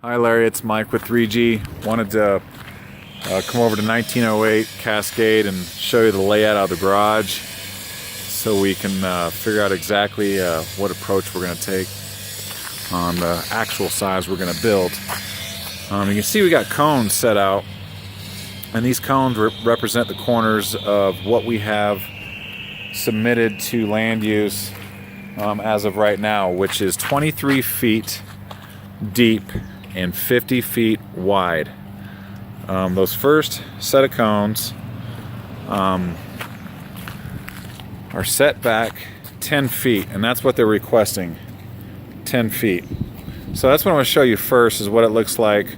Hi Larry, it's Mike with 3G. Wanted to come over to 1908 Cascade and show you the layout of the garage so we can figure out exactly what approach we're going to take on the actual size we're going to build. You can see we got cones set out, and these cones represent the corners of what we have submitted to land use as of right now, which is 23 feet deep and 50 feet wide. Those first set of cones are set back 10 feet, and that's what they're requesting, 10 feet. So that's what I'm going to show you first, is what it looks like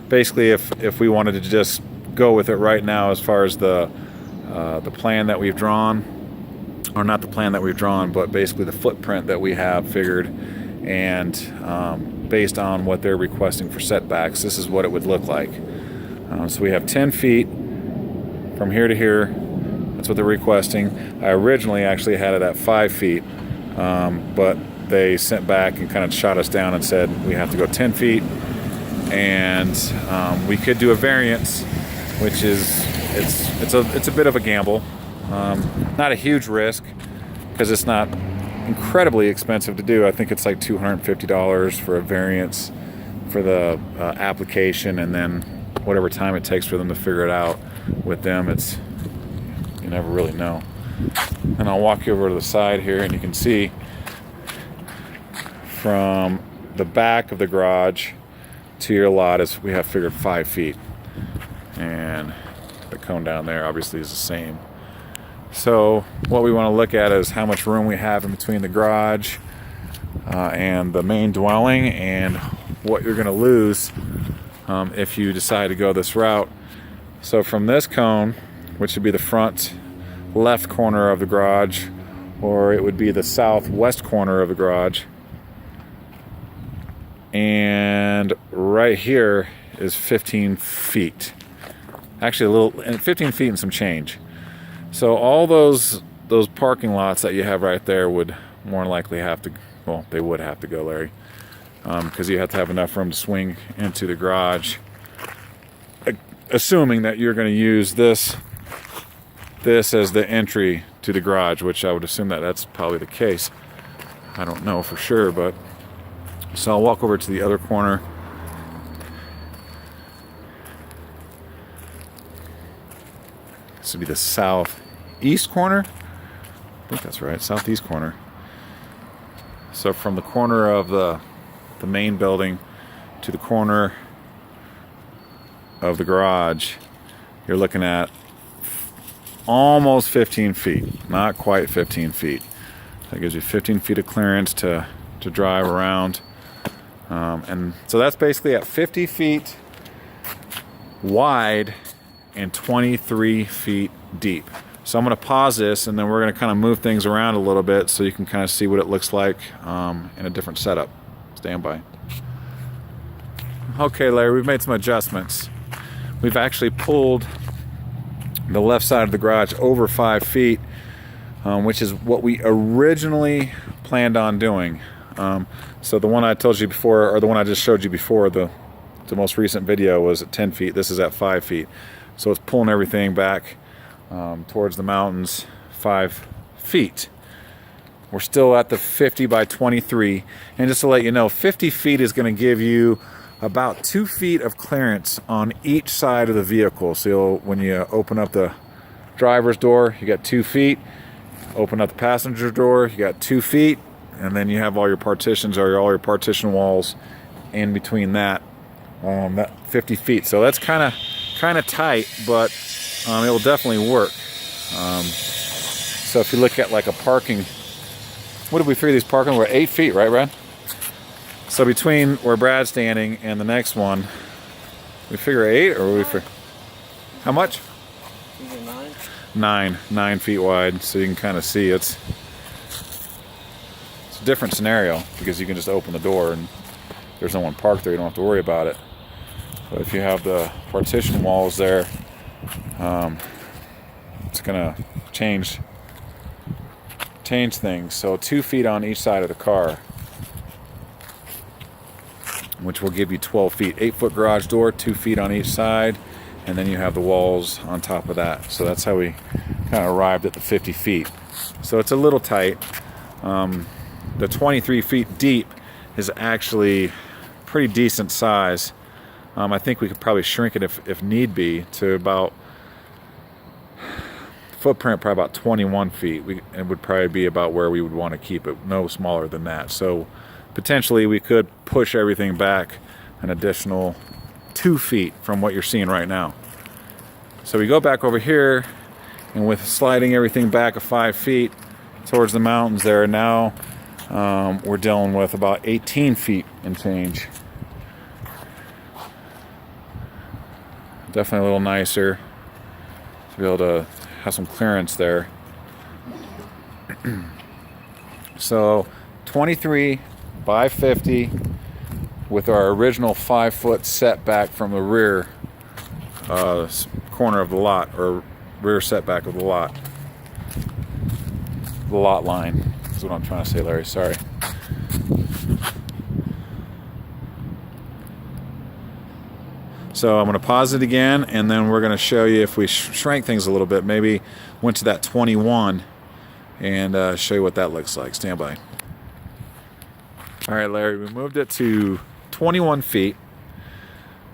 basically if we wanted to just go with it right now as far as the plan that we've drawn, or not the plan that we've drawn, but basically the footprint that we have figured, and based on what they're requesting for setbacks, this is what it would look like. So we have 10 feet from here to here. That's what they're requesting. I originally actually had it at 5 feet, but they sent back and kind of shot us down and said we have to go 10 feet, and we could do a variance, which is it's a bit of a gamble. Not a huge risk because it's not incredibly expensive to do. I think it's like $250 for a variance for the application, and then whatever time it takes for them to figure it out. With them, you never really know. And I'll walk you over to the side here, and you can see from the back of the garage to your lot is we have figured 5 feet, and the cone down there obviously is the same. So what we want to look at is how much room we have in between the garage and the main dwelling, and what you're going to lose if you decide to go this route. So from this cone, which would be the front left corner of the garage, or it would be the southwest corner of the garage, and right here is 15 feet. Actually, 15 feet and some change. So all those parking lots that you have right there would more than likely have to, well, they would have to go, Larry, because you have to have enough room to swing into the garage, assuming that you're going to use this as the entry to the garage, which I would assume that that's probably the case. I don't know for sure, but so I'll walk over to the other corner. This would be the southeast corner. I think that's right, southeast corner. So from the corner of the main building to the corner of the garage, you're looking at almost 15 feet, not quite 15 feet. That gives you 15 feet of clearance to drive around. And so that's basically at 50 feet wide and 23 feet deep. So I'm going to pause this, and then we're going to kind of move things around a little bit so you can kind of see what it looks like in a different setup. Stand by. Okay, Larry, we've made some adjustments. We've actually pulled the left side of the garage over 5 feet, which is what we originally planned on doing. So the one I told you before, or the one I just showed you before, the most recent video was at 10 feet. This is at 5 feet. So it's pulling everything back towards the mountains 5 feet. We're still at the 50 by 23. And just to let you know, 50 feet is going to give you about 2 feet of clearance on each side of the vehicle. So when you open up the driver's door, you got 2 feet. Open up the passenger door, you got 2 feet. And then you have all your partitions, or all your partition walls in between that 50 feet. So that's kind of tight, but it will definitely work. So if you look at like a parking, what did we figure these parking? We're 8 feet, right, Brad? So between where Brad's standing and the next one, we figure 8, or we figure how much? 9 feet wide. So you can kind of see it's a different scenario, because you can just open the door and there's no one parked there. You don't have to worry about it. But if you have the partition walls there, it's gonna change things. So 2 feet on each side of the car. which will give you 12 feet. 8-foot garage door, 2 feet on each side, and then you have the walls on top of that. So that's how we kind of arrived at the 50 feet. So it's a little tight. The 23 feet deep is actually pretty decent size. I think we could probably shrink it if need be to about footprint, probably about 21 feet. It would probably be about where we would want to keep it, no smaller than that. So potentially we could push everything back an additional 2 feet from what you're seeing right now. So we go back over here, and with sliding everything back 5 feet towards the mountains there, now we're dealing with about 18 feet and change. Definitely a little nicer to be able to have some clearance there. So 23 by 50 with our original 5-foot setback from the rear corner of the lot, or rear setback of the lot. The lot line is what I'm trying to say, Larry. Sorry. So I'm going to pause it again, and then we're going to show you if we shrank things a little bit. Maybe went to that 21 and show you what that looks like. Stand by. All right, Larry, we moved it to 21 feet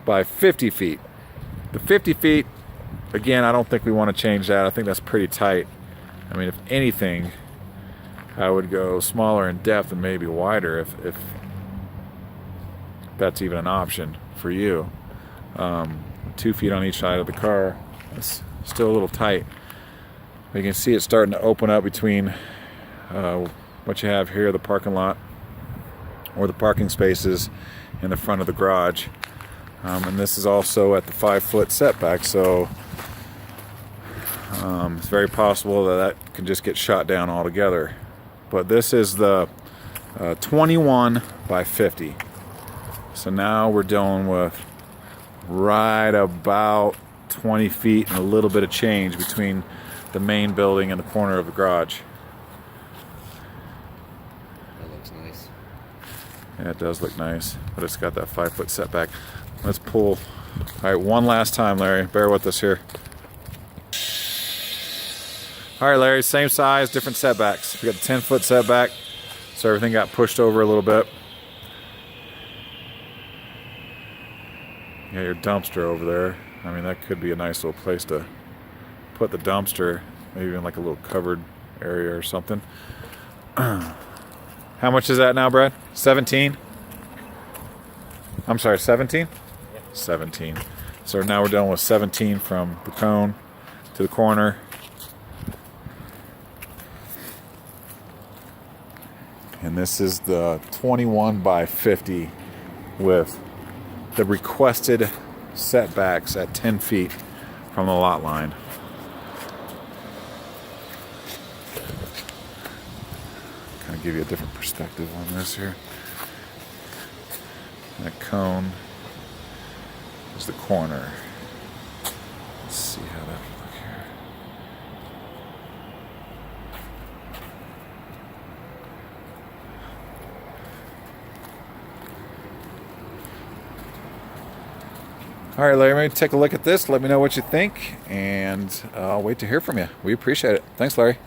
by 50 feet. The 50 feet, again, I don't think we want to change that. I think that's pretty tight. I mean, if anything, I would go smaller in depth and maybe wider if that's even an option for you. 2 feet on each side of the car. It's still a little tight. You can see it starting to open up between what you have here, the parking lot, or the parking spaces in the front of the garage. And this is also at the 5-foot setback, so it's very possible that can just get shot down altogether. But this is the 21 by 50. So now we're dealing with right about 20 feet and a little bit of change between the main building and the corner of the garage. That looks nice. Yeah, it does look nice, but it's got that 5-foot setback. Let's pull. All right, one last time, Larry. Bear with us here. All right, Larry, same size, different setbacks. We got the 10-foot setback, so everything got pushed over a little bit. You got your dumpster over there. I mean, that could be a nice little place to put the dumpster, maybe even like a little covered area or something. How much is that now, Brad? 17? I'm sorry, 17? Yeah. 17. So now we're dealing with 17 from the cone to the corner. And this is the 21 by 50 with the requested setbacks at 10 feet from the lot line. Kind of give you a different perspective on this here. That cone is the corner. Let's see how that would look here. All right, Larry, maybe take a look at this. Let me know what you think, and I'll wait to hear from you. We appreciate it. Thanks, Larry.